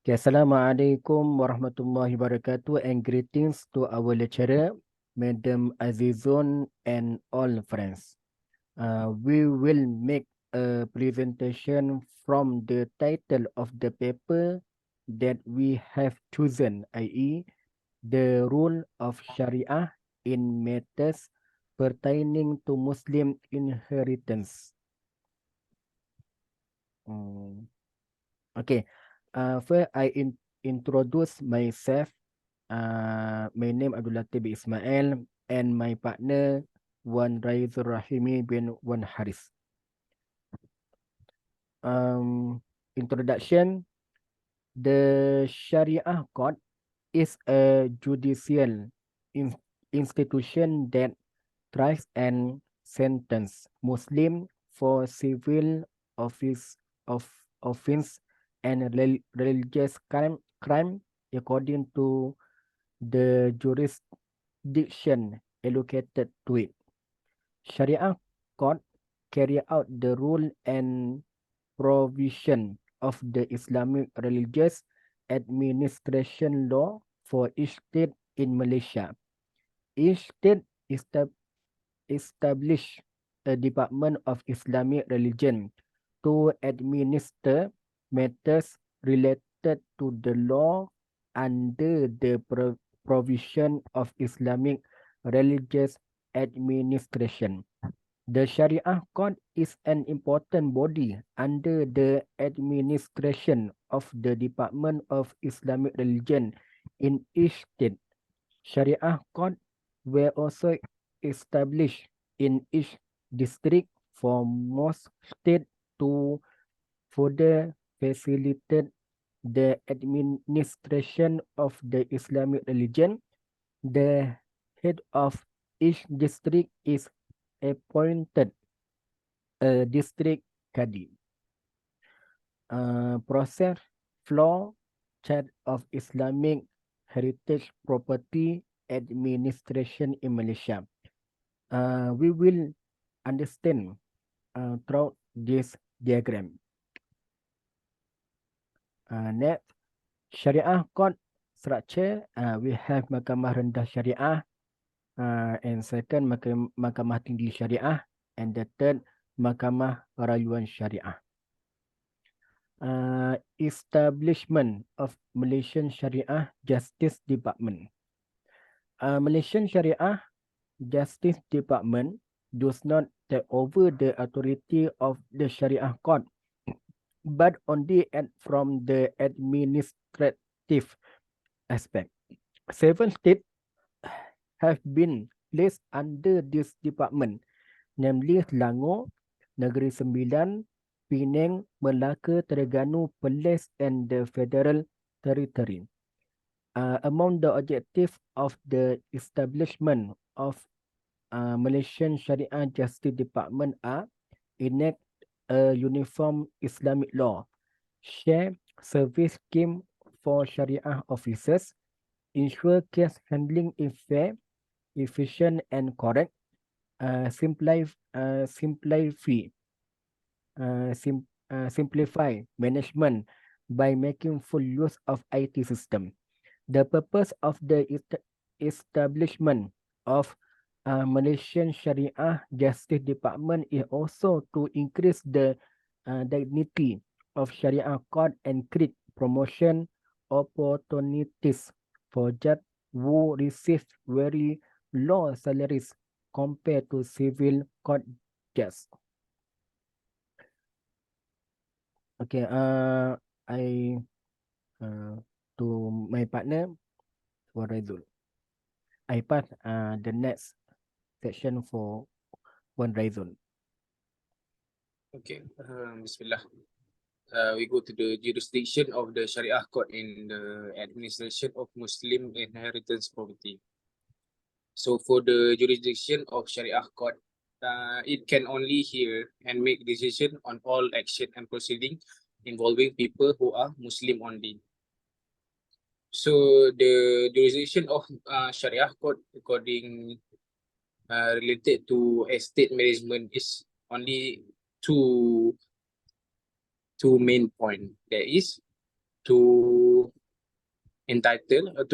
Okay, Assalamualaikum warahmatullahi wabarakatuh and greetings to our lecturer, Madam Azizun and all friends. We will make a presentation from the title of the paper that we have chosen, i.e. the rule of Sharia in matters pertaining to Muslim inheritance. Hmm. Okay, first introduce myself. My name Abdul Latif bin Ismail and my partner Wan Raizur Rahimi bin Wan Haris. Introduction. The Sharia Court is a judicial in- institution that tries and sentence Muslim for civil office of offense and religious crime according to the jurisdiction allocated to it. Sharia court carry out the rule and provision of the Islamic religious administration law for each state in Malaysia. Each state establish a Department of Islamic Religion to administer matters related to the law under the provision of Islamic religious administration. The Sharia Court is an important body under the administration of the Department of Islamic Religion in each state. Sharia Court were also established in each district for most states to further facilitate the administration of the Islamic religion. The head of each district is appointed a district Qadi. Process flow chart of Islamic heritage property administration in Malaysia. We will understand throughout this diagram. Next, Syariah Court structure. We have Mahkamah Rendah Syariah, and second Mahkamah Tinggi Syariah, and the third Mahkamah Rayuan Syariah. Establishment of Malaysian Sharia Justice Department. Malaysian Sharia Justice Department does not take over the authority of the Sharia Court, but only from the administrative aspect. 7 states have been placed under this department, namely Selangor, Negeri Sembilan, Penang, Melaka, Terengganu, Perlis, and the Federal Territory. Among the objectives of the establishment of Malaysian Sharia Justice Department are enact a uniform Islamic law, share service scheme for Sharia officers, ensure case handling is fair, efficient, and correct, simplify management by making full use of IT system. The purpose of the establishment of Malaysian Sharia Justice Department is also to increase the dignity of Sharia court and create promotion opportunities for judges who receive very low salaries compared to civil court judges. Okay, I to my partner, Warizul. I pass the next section for Wan Raizul. Okay, Bismillah. We go to the jurisdiction of the Sharia Court in the administration of Muslim inheritance property. So for the jurisdiction of Sharia Court, it can only hear and make decision on all action and proceeding involving people who are Muslim only. So the jurisdiction of Sharia Court according related to estate management is only two main point. There is to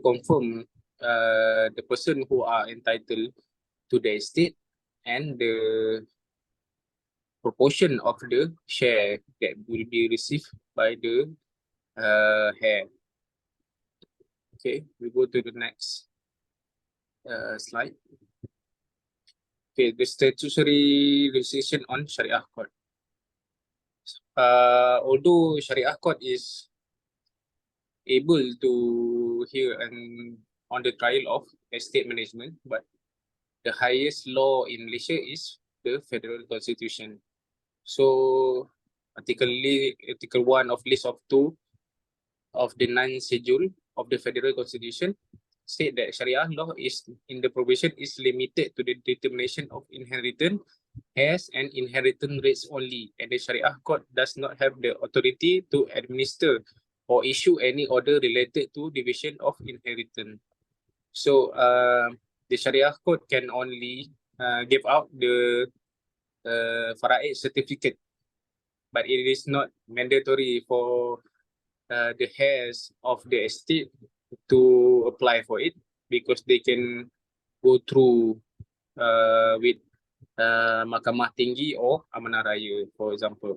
confirm the person who are entitled to the estate and the proportion of the share that will be received by the heir. Okay, we go to the next slide. Okay, the statutory legislation on Sharia court. Although Sharia court is able to hear on the trial of estate management, but the highest law in Malaysia is the Federal Constitution. So, Article 1 of List of 2 of the 9th schedule of the Federal Constitution state that Sharia law is in the provision is limited to the determination of inheritance, heirs, and inheritance rates only, and the Sharia court does not have the authority to administer or issue any order related to division of inheritance. So the Sharia court can only give out the Faraid certificate, but it is not mandatory for the heirs of the estate to apply for it, because they can go through with Mahkamah Tinggi or Amanah Raya, for example.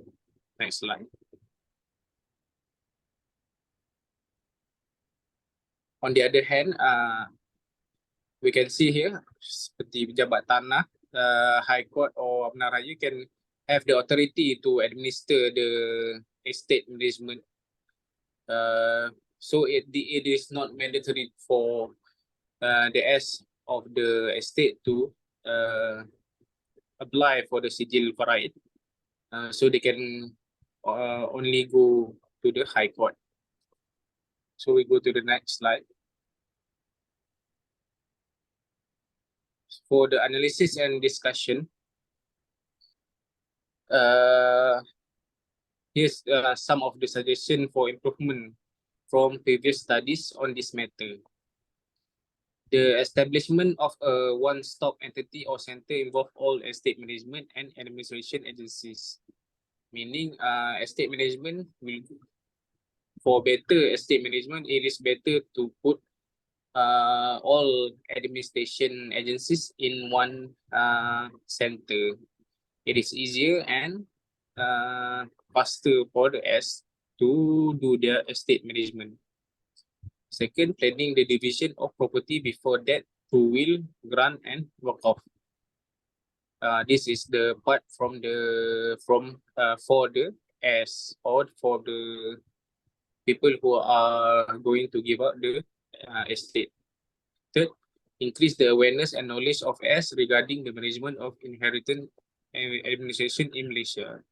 Next slide. On the other hand, we can see here, seperti pejabat tanah, High Court or Amanah Raya can have the authority to administer the estate management. So it is not mandatory for the heirs of the estate to apply for the Sijil Faraid. So they can only go to the High Court. So we go to the next slide. For the analysis and discussion, here's some of the suggestions for improvement from previous studies on this matter. The establishment of a one-stop entity or center involve all estate management and administration agencies. Meaning, estate management will, for better estate management, it is better to put all administration agencies in one center. It is easier and faster for the heirs to do their estate management. Second, planning the division of property before that to will, grant, and work-off. This is the part for the heirs or for the people who are going to give out the estate. Third, increase the awareness and knowledge of heirs regarding the management of inheritance and administration in Malaysia.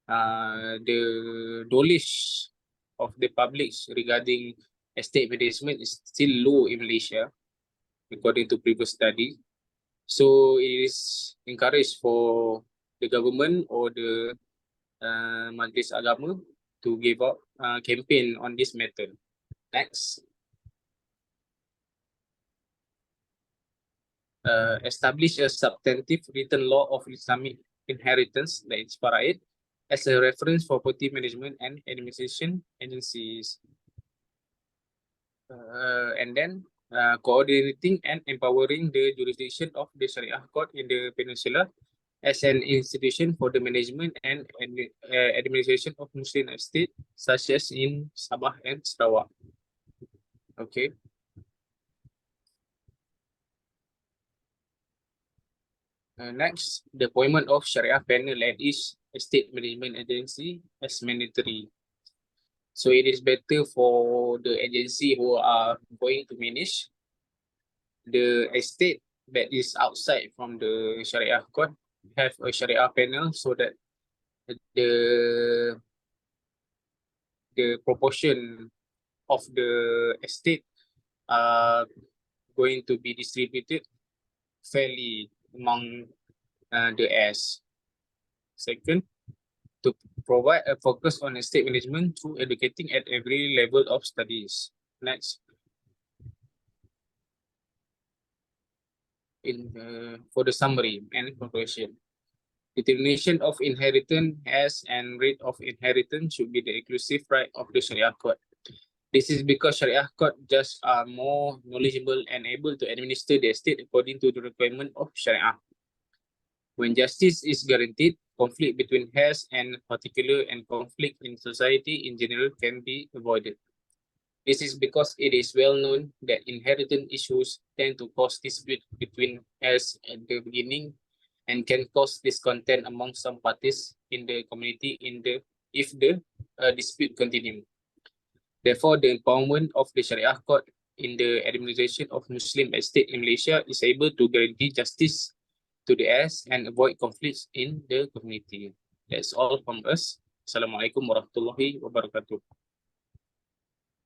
The knowledge of the public regarding estate management is still low in Malaysia, according to previous study. So it is encouraged for the government or the Majlis Agama to give up campaign on this matter. Next. Establish a substantive written law of Islamic inheritance, that is Faraid, as a reference for property management and administration agencies. And then coordinating and empowering the jurisdiction of the Sharia court in the Peninsula as an institution for the management and administration of Muslim estate, such as in Sabah and Sarawak. Okay. Next, the appointment of Sharia panel at each estate management agency as mandatory. So it is better for the agency who are going to manage the estate that is outside from the Sharia court have a Sharia panel, so that the proportion of the estate are going to be distributed fairly among the heirs. Second, to provide a focus on estate management through educating at every level of studies. Next. For the summary and conclusion. Determination of inheritance as and rate of inheritance should be the exclusive right of the Sharia court. This is because Sharia court judges are more knowledgeable and able to administer the estate according to the requirement of Sharia. When justice is guaranteed, conflict between heirs and particular and conflict in society in general can be avoided. This is because it is well known that inheritance issues tend to cause dispute between heirs at the beginning and can cause discontent among some parties in the community if the dispute continue. Therefore, the empowerment of the Sharia court in the administration of Muslim estate in Malaysia is able to guarantee justice to the heirs and avoid conflicts in the community. That's all from us. Assalamualaikum warahmatullahi wabarakatuh.